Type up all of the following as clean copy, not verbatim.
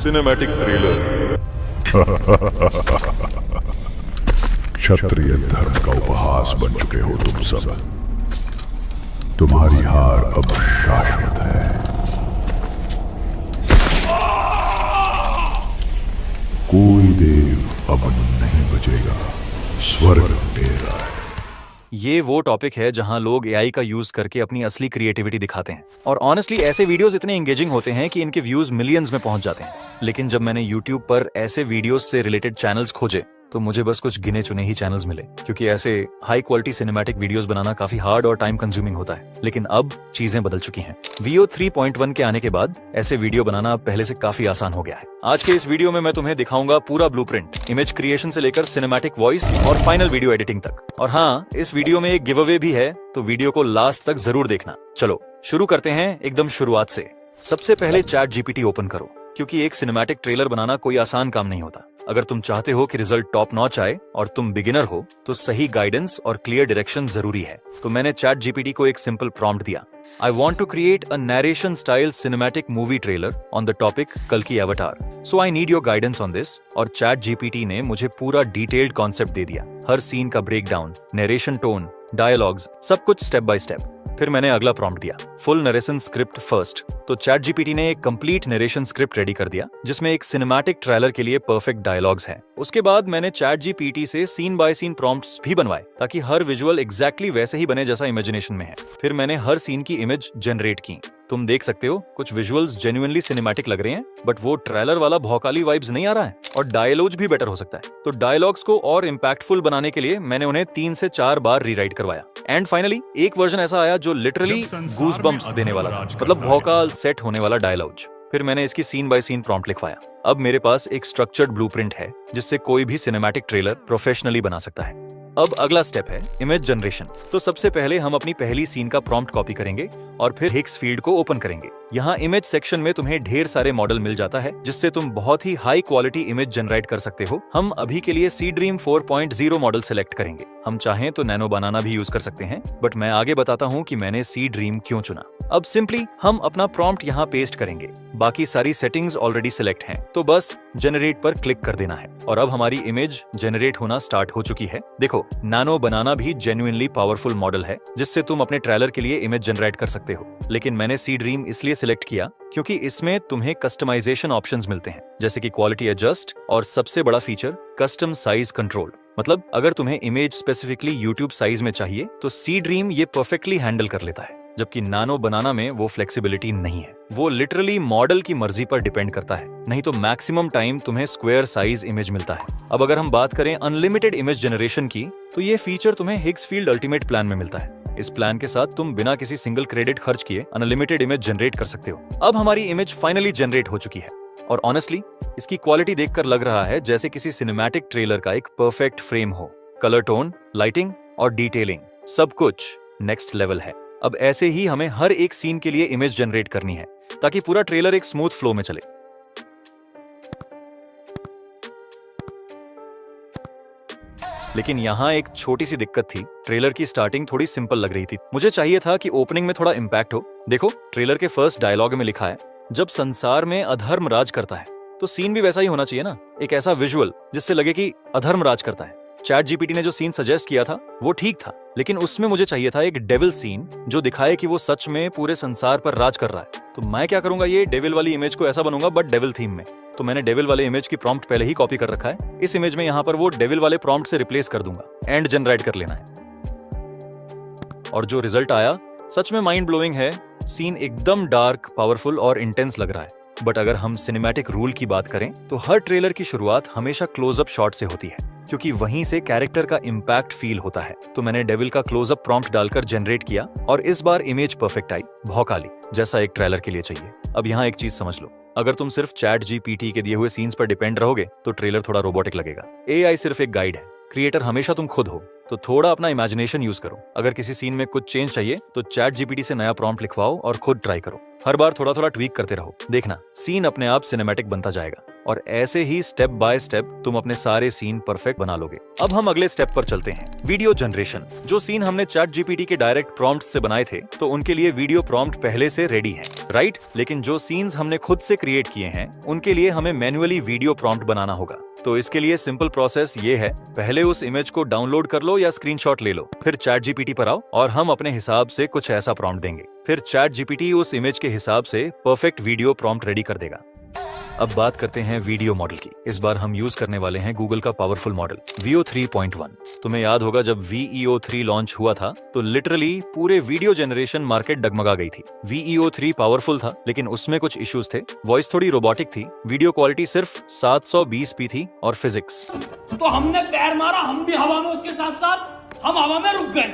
Cinematic trailer. क्षत्रिय धर्म का उपहास बन चुके हो तुम सब। तुम्हारी हार अब शाश्वत है। कोई देव अब नहीं बचेगा। स्वर्ग तेरा है। ये वो टॉपिक है जहां लोग एआई का यूज करके अपनी असली क्रिएटिविटी दिखाते हैं और ऑनेस्टली ऐसे वीडियोस इतने एंगेजिंग होते हैं कि इनके व्यूज मिलियंस में पहुंच जाते हैं। लेकिन जब मैंने यूट्यूब पर ऐसे वीडियोस से रिलेटेड चैनल्स खोजे तो मुझे बस कुछ गिने चुने ही चैनल्स मिले, क्योंकि ऐसे हाई क्वालिटी सिनेमैटिक वीडियोस बनाना काफी हार्ड और टाइम कंज्यूमिंग होता है। लेकिन अब चीजें बदल चुकी हैं। VO 3.1 के आने के बाद ऐसे वीडियो बनाना अब पहले से काफी आसान हो गया है। आज के इस वीडियो में मैं तुम्हें दिखाऊंगा पूरा ब्लूप्रिंट, इमेज क्रिएशन से लेकर सिनेमैटिक वॉइस और फाइनल वीडियो एडिटिंग तक। और हाँ, इस वीडियो में एक गिव अवे भी है, तो वीडियो को लास्ट तक जरूर देखना। चलो शुरू करते हैं एकदम शुरुआत से। सबसे पहले चैट जीपीटी ओपन करो, क्योंकि एक सिनेमैटिक ट्रेलर बनाना कोई आसान काम नहीं होता। अगर तुम चाहते हो कि रिजल्ट टॉप नॉच आए और तुम बिगिनर हो, तो सही गाइडेंस और क्लियर डायरेक्शन जरूरी है। तो मैंने चैट जीपीटी को एक सिंपल प्रॉम्प्ट दिया, I want to create a narration style cinematic movie trailer on the topic Kalki Avatar. So I need your guidance on this। और चैट जीपीटी ने मुझे पूरा डिटेल्ड कॉन्सेप्ट दे दिया, हर सीन का breakdown, narration tone, dialogues, सब कुछ step by step. फिर मैंने अगला प्रॉम्प्ट दिया, फुल नरेशन स्क्रिप्ट फर्स्ट। तो चैट जीपीटी ने एक कंप्लीट नरेशन स्क्रिप्ट रेडी कर दिया, जिसमें एक सिनेमैटिक ट्रेलर के लिए परफेक्ट डायलॉग्स हैं। उसके बाद मैंने चैट जीपीटी से सीन बाय सीन प्रॉम्प्ट्स भी बनवाए, ताकि हर विजुअल एग्जैक्टली वैसे ही बने जैसा इमेजिनेशन में है। फिर मैंने हर सीन की इमेज जनरेट की। तुम देख सकते हो कुछ विजुअल्स जेन्युइनली सिनेमैटिक लग रहे हैं, बट वो ट्रेलर वाला भौकाली वाइब्स नहीं आ रहा है। और डायलॉग्स भी बेटर हो सकता है। तो डायलॉग्स को और इम्पैक्टफुल बनाने के लिए मैंने उन्हें 3 से 4 बार रीराइट करवाया। एंड फाइनली एक वर्जन ऐसा आया जो लिटरली गूज़बम्प्स देने वाला था, मतलब भौकाल सेट होने वाला डायलॉग। फिर मैंने इसकी सीन बाय सीन प्रॉम्प्ट लिखवाया। अब मेरे पास एक स्ट्रक्चर्ड ब्लूप्रिंट है, जिससे कोई भी सिनेमैटिक ट्रेलर प्रोफेशनली बना सकता है। अब अगला स्टेप है इमेज जनरेशन। तो सबसे पहले हम अपनी पहली सीन का प्रॉम्प्ट कॉपी करेंगे और फिर हिक्स फील्ड को ओपन करेंगे। यहाँ इमेज सेक्शन में तुम्हें ढेर सारे मॉडल मिल जाता है, जिससे तुम बहुत ही हाई क्वालिटी इमेज जनरेट कर सकते हो। हम अभी के लिए Seedream 4.0 मॉडल सेलेक्ट करेंगे। हम चाहें तो नैनो बनाना भी यूज कर सकते हैं, बट मैं आगे बताता हूँ कि मैंने Seedream क्यों चुना। अब सिंपली हम अपना प्रॉम्प्ट यहाँ पेस्ट करेंगे। बाकी सारी सेटिंग्स ऑलरेडी सिलेक्ट हैं, तो बस जनरेट पर क्लिक कर देना है। और अब हमारी इमेज जनरेट होना स्टार्ट हो चुकी है। देखो, नैनो बनाना भी जेन्युइनली पावरफुल मॉडल है, जिससे तुम अपने ट्रेलर के लिए इमेज जनरेट कर सकते हो। लेकिन मैंने Seedream इसलिए सिलेक्ट किया क्योंकि इसमें तुम्हें कस्टमाइजेशन ऑप्शंस मिलते हैं, जैसे कि क्वालिटी एडजस्ट और सबसे बड़ा फीचर कस्टम साइज कंट्रोल। मतलब अगर तुम्हें इमेज स्पेसिफिकली यूट्यूब साइज में चाहिए तो Seedream ये परफेक्टली हैंडल कर लेता है, जबकि नानो बनाना में वो फ्लेक्सिबिलिटी नहीं है। वो लिटरली मॉडल की मर्जी पर डिपेंड करता है, नहीं तो मैक्सिमम टाइम तुम्हें स्क्वायर साइज इमेज मिलता है। अब अगर हम बात करें अनलिमिटेड इमेज जनरेशन की, तो ये फीचर तुम्हें हिग्स फील्ड अल्टीमेट प्लान में मिलता है। इस प्लान के साथ तुम बिना किसी सिंगल क्रेडिट खर्च किए अनलिमिटेड इमेज जनरेट कर सकते हो। अब हमारी इमेज फाइनली जनरेट हो चुकी है और ऑनेस्टली इसकी क्वालिटी देखकर लग रहा है जैसे किसी सिनेमैटिक ट्रेलर का एक परफेक्ट फ्रेम हो। कलर टोन, लाइटिंग और डिटेलिंग सब कुछ नेक्स्ट लेवल है। अब ऐसे ही हमें हर एक सीन के लिए इमेज जनरेट करनी है, ताकि पूरा ट्रेलर एक स्मूथ फ्लो में चले। लेकिन यहाँ एक छोटी सी दिक्कत थी। ट्रेलर की स्टार्टिंग थोड़ी सिंपल लग रही थी। मुझे चाहिए था कि ओपनिंग में थोड़ा इम्पैक्ट हो। देखो, ट्रेलर के फर्स्ट डायलॉग में लिखा है, जब संसार में अधर्म राज करता है, तो सीन भी वैसा ही होना चाहिए ना, एक ऐसा विजुअल जिससे लगे कि अधर्म राज करता है। चैट जीपीटी ने जो सीन सजेस्ट किया था वो ठीक था, लेकिन उसमें मुझे चाहिए था एक डेविल सीन जो दिखाए कि वो सच में पूरे संसार पर राज कर रहा है। तो मैं क्या करूंगा, ये डेविल वाली इमेज को ऐसा बनूंगा बट डेविल थीम में। तो मैंने डेविल वाले इमेज की प्रॉम्प्ट पहले ही कॉपी कर रखा है। इस इमेज में यहाँ पर वो डेविल वाले प्रॉम्प्ट से रिप्लेस कर दूंगा, एंड जनरेट कर लेना है। और जो रिजल्ट आया सच में माइंड ब्लोइंग है। सीन एकदम डार्क, पावरफुल और इंटेंस लग रहा है। बट अगर हम सिनेमैटिक रूल की बात करें तो हर ट्रेलर की शुरुआत हमेशा क्लोजअप शॉट से होती है, क्योंकि वहीं से कैरेक्टर का इम्पैक्ट फील होता है। तो मैंने डेविल का क्लोजअप प्रॉम्प्ट डालकर जनरेट किया और इस बार इमेज परफेक्ट आई, भौकाली जैसा एक ट्रेलर के लिए चाहिए। अब यहाँ एक चीज समझ लो, अगर तुम सिर्फ चैट जीपीटी के दिए हुए सीन्स पर डिपेंड रहोगे तो ट्रेलर थोड़ा रोबोटिक लगेगा। एआई सिर्फ एक गाइड है, क्रिएटर हमेशा तुम खुद हो। तो थोड़ा अपना इमेजिनेशन यूज करो। अगर किसी सीन में कुछ चेंज चाहिए तो चैट जीपीटी से नया प्रॉम्प्ट लिखवाओ और खुद ट्राई करो। हर बार थोड़ा थोड़ा ट्वीक करते रहो, देखना सीन अपने आप सिनेमैटिक बनता जाएगा। और ऐसे ही स्टेप बाय स्टेप तुम अपने सारे सीन परफेक्ट बना लोगे। अब हम अगले स्टेप पर चलते हैं, वीडियो जनरेशन। जो सीन हमने चैट जीपीटी के डायरेक्ट प्रॉम्प्ट से बनाए थे, तो उनके लिए वीडियो प्रॉम्प्ट पहले से रेडी है, राइट? लेकिन जो सीन्स हमने खुद से क्रिएट किए हैं, उनके लिए हमें मैन्युअली वीडियो प्रॉम्प्ट बनाना होगा। तो इसके लिए सिंपल प्रोसेस ये है, पहले उस इमेज को डाउनलोड कर लो या स्क्रीनशॉट ले लो, फिर चैट जीपीटी पर आओ और हम अपने हिसाब से कुछ ऐसा प्रॉम्प्ट देंगे। फिर चैट जीपीटी उस इमेज के हिसाब से परफेक्ट वीडियो प्रॉम्प्ट रेडी कर देगा। अब बात करते हैं वीडियो मॉडल की। इस बार हम यूज करने वाले हैं गूगल का पावरफुल मॉडल Veo 3.1। तुम्हें याद होगा जब VEO 3 लॉन्च हुआ था तो लिटरली पूरे वीडियो जनरेशन मार्केट डगमगा गई थी। VEO 3 पावरफुल था, लेकिन उसमें कुछ इश्यूज थे। वॉइस थोड़ी रोबोटिक थी, वीडियो क्वालिटी सिर्फ 720p थी और फिजिक्स। तो हमने पैर मारा, हम भी हवा में उसके साथ साथ हम हवा में रुक गए।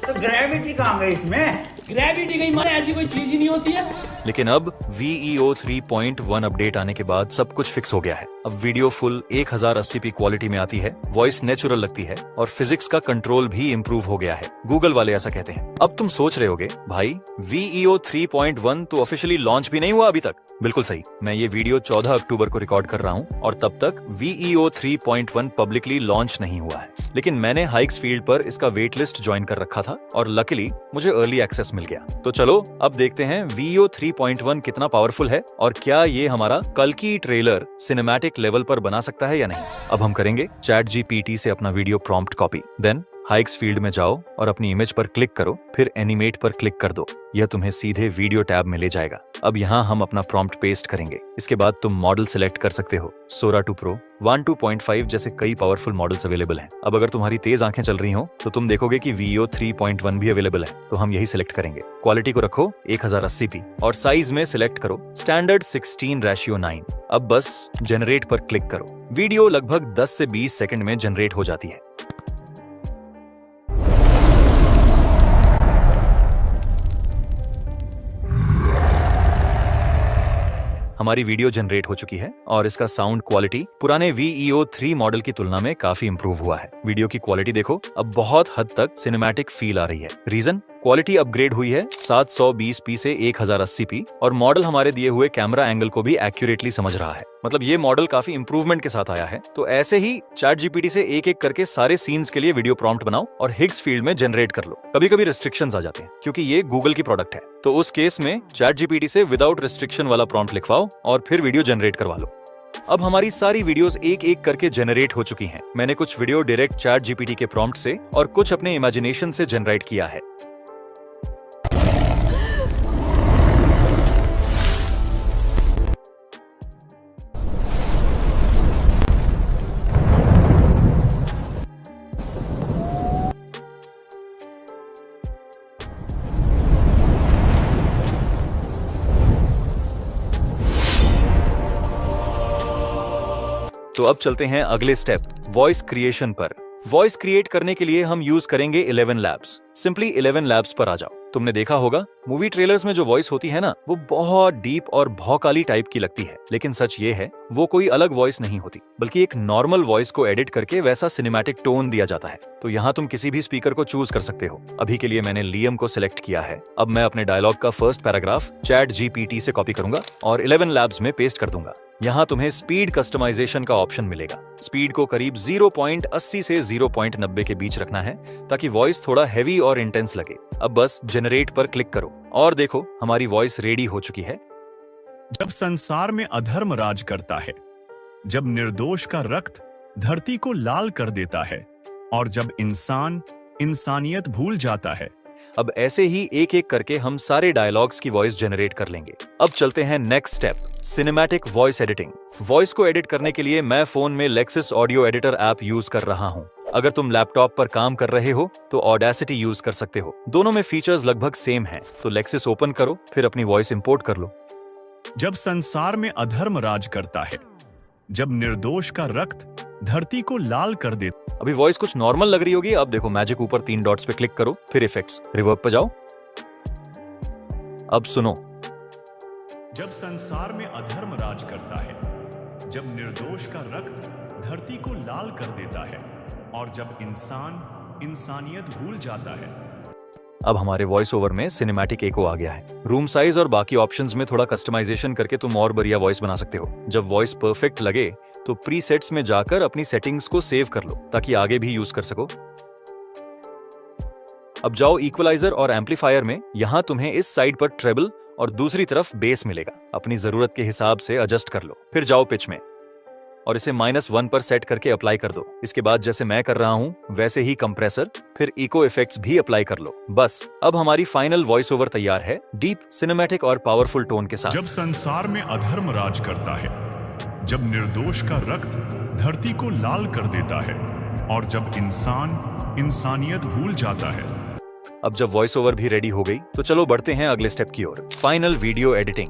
तो ग्रेविटी कहाँ गई इसमें? ग्रेविटी गई मारे, ऐसी कोई चीज ही नहीं होती है। लेकिन अब VEO 3.1 अपडेट आने के बाद सब कुछ फिक्स हो गया है। अब वीडियो फुल 1080p क्वालिटी में आती है, वॉइस नेचुरल लगती है और फिजिक्स का कंट्रोल भी इंप्रूव हो गया है। गूगल वाले ऐसा कहते हैं। अब तुम सोच रहे होगे, भाई VEO 3.1 तो ऑफिशियली लॉन्च भी नहीं हुआ अभी तक। बिल्कुल सही, मैं ये वीडियो 14 अक्टूबर को रिकॉर्ड कर रहा हूँ और तब तक VEO 3.1 पब्लिकली लॉन्च नहीं हुआ है। लेकिन मैंने हाइक्स फील्ड पर इसका वेट लिस्ट ज्वाइन कर रखा था और लकीली मुझे अर्ली एक्सेस मिल गया। तो चलो अब देखते हैं VEO 3.1 कितना पावरफुल है और क्या ये हमारा कल की ट्रेलर सिनेमैटिक लेवल पर बना सकता है या नहीं। अब हम करेंगे चैट जीपीटी से अपना वीडियो प्रॉम्प्ट कॉपी, देन हाइक्स फील्ड में जाओ और अपनी इमेज पर क्लिक करो, फिर एनिमेट पर क्लिक कर दो। यह तुम्हें सीधे वीडियो टैब में ले जाएगा। अब यहाँ हम अपना प्रॉम्प्ट पेस्ट करेंगे। इसके बाद तुम मॉडल सिलेक्ट कर सकते हो। Sora 2 Pro, One 2.5 जैसे कई पावरफुल मॉडल्स अवेलेबल हैं। अब अगर तुम्हारी तेज आंखें चल रही हो तो तुम देखोगे कि VEO 3.1 भी अवेलेबल है, तो हम यही सिलेक्ट करेंगे। क्वालिटी को रखो 1080p और साइज में सिलेक्ट करो स्टैंडर्ड 16:9। अब बस जनरेट पर क्लिक करो। वीडियो लगभग 10 से 20 सेकंड में जनरेट हो जाती है। हमारी वीडियो जनरेट हो चुकी है और इसका साउंड क्वालिटी पुराने VEO 3 मॉडल की तुलना में काफी इंप्रूव हुआ है। वीडियो की क्वालिटी देखो, अब बहुत हद तक सिनेमैटिक फील आ रही है। रीजन, क्वालिटी अपग्रेड हुई है 720p से 1080p और मॉडल हमारे दिए हुए कैमरा एंगल को भी एक्यूरेटली समझ रहा है। मतलब ये मॉडल काफी इंप्रूवमेंट के साथ आया है। तो ऐसे ही चैट जीपीटी से एक एक करके सारे सीन्स के लिए वीडियो प्रॉम्प्ट बनाओ और हिग्स फील्ड में जनरेट कर लो। कभी कभी रिस्ट्रिक्शंस आ जाते हैं क्योंकि ये गूगल की प्रोडक्ट है, तो उस केस में चैट जीपीटी से विदाउट रिस्ट्रिक्शन वाला प्रॉम्प्ट लिखवाओ और फिर वीडियो जनरेट करवा लो। अब हमारी सारी वीडियोस एक एक करके जनरेट हो चुकी हैं। मैंने कुछ वीडियो डायरेक्ट चैट जीपीटी के प्रॉम्प्ट से और कुछ अपने इमेजिनेशन से जनरेट किया है। तो अब चलते हैं अगले स्टेप, वॉइस क्रिएशन पर। वॉइस क्रिएट करने के लिए हम यूज करेंगे 11 लैब्स। सिंपली 11 लैब्स पर आ जाओ। तुमने देखा होगा मूवी ट्रेलर्स में जो वॉइस होती है ना, वो बहुत डीप और भौकाली टाइप की लगती है, लेकिन सच ये है वो कोई अलग वॉइस नहीं होती, बल्कि एक नॉर्मल वॉइस को एडिट करके वैसा सिनेमैटिक टोन दिया जाता है। तो यहाँ तुम किसी भी स्पीकर को चूज कर सकते हो। अभी के लिए मैंने लियम को सिलेक्ट किया है। अब मैं अपने डायलॉग का फर्स्ट पैराग्राफ चैट जीपीटी से कॉपी करूंगा और 11 लैब्स में पेस्ट कर दूंगा। यहाँ तुम्हें स्पीड कस्टमाइजेशन का ऑप्शन मिलेगा। स्पीड को करीब 0.80 से 0.90 के बीच रखना है ताकि वॉइस थोड़ा हैवी और इंटेंस लगे। अब बस जनरेट पर क्लिक करो और देखो हमारी वॉइस रेडी हो चुकी है। जब संसार में अधर्म राज करता है, जब निर्दोष का रक्त धरती को लाल कर देता है और जब इंसान इंसानियत भूल जाता है। अब ऐसे ही एक एक करके हम सारे डायलॉग्स की वॉइस जनरेट कर लेंगे। अब चलते हैं next step, cinematic voice editing. Voice को एडिट करने के लिए मैं फोन में Lexis audio editor app use कर रहा हूँ। अगर तुम लैपटॉप पर काम कर रहे हो तो Audacity यूज कर सकते हो। दोनों में फीचर्स लगभग सेम हैं। तो Lexis ओपन करो, फिर अपनी वॉइस इंपोर्ट कर लो। जब संसार में अधर्म राज करता है, जब निर्दोष का रक्त धरती को लाल कर देता। अभी वॉइस कुछ नॉर्मल लग रही होगी। अब देखो मैजिक ऊपर 3 डॉट्स पे क्लिक करो, फिर इफेक्ट्स, रिवर्ब पे जाओ। अब सुनो। जब संसार में अधर्म राज करता है, जब निर्दोष का रक्त धरती को लाल कर देता है और जब इंसान इंसानियत भूल जाता है। अब हमारे वॉइस ओवर में सिनेमैटिक एको आ गया है। रूम साइज और बाकी ऑप्शंस में थोड़ा कस्टमाइजेशन करके तुम और बढ़िया वॉइस बना सकते हो। जब वॉइस परफेक्ट लगे तो प्रीसेट्स में जाकर अपनी सेटिंग्स को सेव कर लो ताकि आगे भी यूज कर सको। अब जाओ इक्वलाइजर और एम्पलीफायर में। यहाँ तुम्हें इस साइड पर ट्रेबल और दूसरी तरफ बेस मिलेगा। अपनी जरूरत के हिसाब से एडजस्ट कर लो। फिर जाओ पिच में और इसे -1 पर सेट करके अप्लाई कर दो। इसके बाद जैसे मैं कर रहा हूं वैसे ही कंप्रेसर फिर इको इफेक्ट्स भी अप्लाई कर लो। बस अब हमारी फाइनल वॉइस ओवर तैयार है, डीप, सिनेमैटिक और पावरफुल टोन के साथ। जब संसार में अधर्म राज करता है, जब निर्दोष का रक्त धरती को लाल कर देता है और जब इंसान इंसानियत भूल जाता है। अब जब वॉइस ओवर भी रेडी हो गई तो चलो बढ़ते हैं अगले स्टेप की ओर, फाइनल वीडियो एडिटिंग।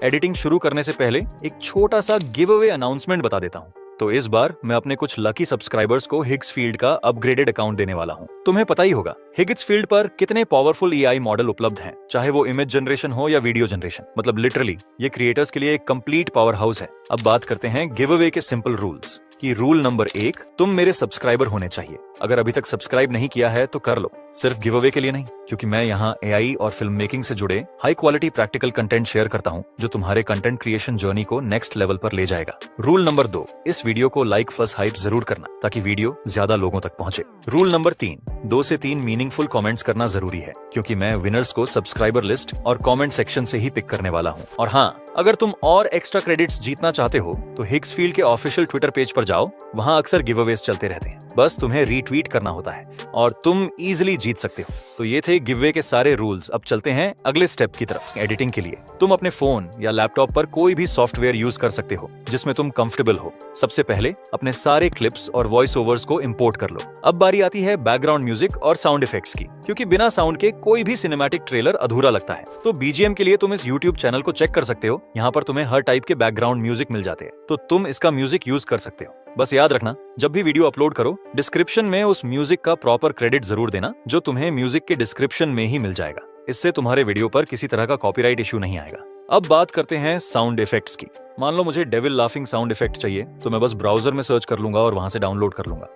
एडिटिंग शुरू करने से पहले एक छोटा सा गिव अवे अनाउंसमेंट बता देता हूं। तो इस बार मैं अपने कुछ लकी सब्सक्राइबर्स को हिग्स फील्ड का अपग्रेडेड अकाउंट देने वाला हूं। तुम्हें पता ही होगा हिग्स फील्ड पर कितने पावरफुल एआई मॉडल उपलब्ध हैं, चाहे वो इमेज जनरेशन हो या वीडियो जनरेशन। मतलब लिटरली ये क्रिएटर्स के लिए एक कंप्लीट पावर हाउस है। अब बात करते हैं गिव अवे के सिंपल रूल्स कि रूल नंबर 1, तुम मेरे सब्सक्राइबर होने चाहिए। अगर अभी तक सब्सक्राइब नहीं किया है तो कर लो, सिर्फ गिव अवे के लिए नहीं, क्योंकि मैं यहाँ एआई और फिल्म मेकिंग से जुड़े high quality practical content share करता हूँ जो तुम्हारे कंटेंट क्रिएशन जर्नी को नेक्स्ट लेवल पर ले जाएगा। रूल नंबर 2, इस वीडियो को लाइक प्लस हाइप जरूर करना ताकि वीडियो ज्यादा लोगों तक पहुंचे। रूल नंबर 3, 2 से 3 मीनिंगफुल कमेंट्स करना जरूरी है, क्योंकि मैं विनर्स को सब्सक्राइबर लिस्ट और कमेंट सेक्शन से ही पिक करने वाला हूँ। और हाँ, अगर तुम और एक्स्ट्रा क्रेडिट्स जीतना चाहते हो तो हिग्स फील्ड के ऑफिशियल ट्विटर पेज पर जाओ, वहाँ अक्सर गिव अवेज चलते रहते हैं। बस तुम्हें रीट्वीट करना होता है और तुम इजीली जीत सकते हो। तो ये थे गिव अवे के सारे रूल्स। अब चलते हैं अगले स्टेप की तरफ, एडिटिंग के लिए। तुम अपने फोन या लैपटॉप पर कोई भी सॉफ्टवेयर यूज कर सकते हो जिसमें तुम कंफर्टेबल हो। सबसे पहले अपने सारे क्लिप्स और वॉइस ओवर्स को इंपोर्ट कर लो। अब बारी आती है बैकग्राउंड म्यूजिक और साउंड इफेक्ट्स की, क्योंकि बिना साउंड के कोई भी सिनेमैटिक ट्रेलर अधूरा लगता है। तो बीजीएम के लिए तुम इस यूट्यूब चैनल को चेक कर सकते हो। यहाँ पर तुम्हें हर टाइप के बैकग्राउंड म्यूजिक मिल जाते हैं, तो तुम इसका म्यूजिक यूज कर सकते हो। बस याद रखना, जब भी वीडियो अपलोड करो डिस्क्रिप्शन में उस म्यूजिक का प्रॉपर क्रेडिट जरूर देना, जो तुम्हें म्यूजिक के डिस्क्रिप्शन में ही मिल जाएगा। इससे तुम्हारे वीडियो पर किसी तरह का कॉपीराइट इश्यू नहीं आएगा। अब बात करते हैं साउंड इफेक्ट्स की। मान लो मुझे डेविल लाफिंग साउंड इफेक्ट चाहिए, तो मैं बस ब्राउजर में सर्च कर लूंगा और वहां से डाउनलोड कर लूंगा।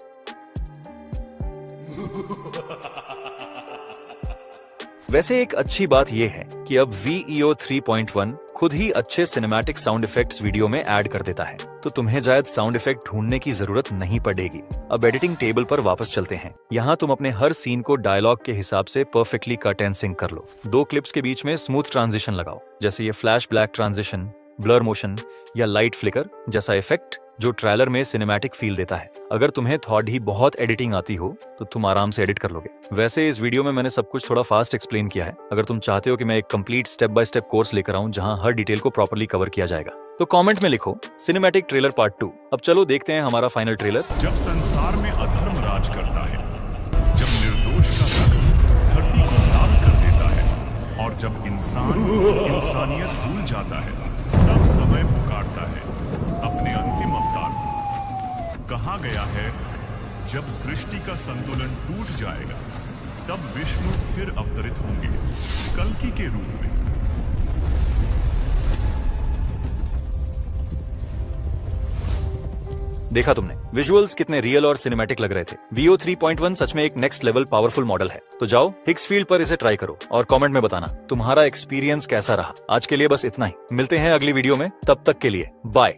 वैसे एक अच्छी बात यह है कि अब VEO 3.1 खुद ही अच्छे सिनेमैटिक साउंड इफेक्ट्स वीडियो में ऐड कर देता है, तो तुम्हें शायद साउंड इफेक्ट ढूंढने की जरूरत नहीं पड़ेगी। अब एडिटिंग टेबल पर वापस चलते हैं। यहाँ तुम अपने हर सीन को डायलॉग के हिसाब से परफेक्टली कट एंड सिंक कर लो। 2 क्लिप्स के बीच में स्मूथ ट्रांजिशन लगाओ, जैसे ये flash black transition, blur motion या लाइट फ्लिकर जैसा इफेक्ट जो ट्रेलर में सिनेमैटिक फील देता है। अगर तुम्हें थोड़ी ही बहुत एडिटिंग आती हो तो तुम आराम से एडिट कर लोगे। वैसे इस वीडियो में मैंने सब कुछ थोड़ा फास्ट एक्सप्लेन किया है। अगर तुम चाहते हो कि मैं एक complete step by step course लेकर आऊं जहां हर डिटेल को प्रॉपर्ली कवर किया जाएगा, तो कमेंट में लिखो सिनेमैटिक ट्रेलर पार्ट 2। अब चलो देखते हैं हमारा फाइनल ट्रेलर। जब संसार में अधर्म राज करता है, जब निर्दोष का रक्त धरती को लाल कर देता है और जब इंसान इंसानियत भूल जाता है, तब समय पुकारता है अपने अंतिम अवतार को। कहा गया है जब सृष्टि का संतुलन टूट जाएगा तब विष्णु फिर अवतरित होंगे कल्कि के रूप में। देखा तुमने विजुअल्स कितने रियल और सिनेमैटिक लग रहे थे। VEO 3.1 सच में एक नेक्स्ट लेवल पावरफुल मॉडल है। तो जाओ हिग्स फील्ड पर इसे ट्राई करो और कमेंट में बताना तुम्हारा एक्सपीरियंस कैसा रहा। आज के लिए बस इतना ही, मिलते हैं अगली वीडियो में, तब तक के लिए बाय।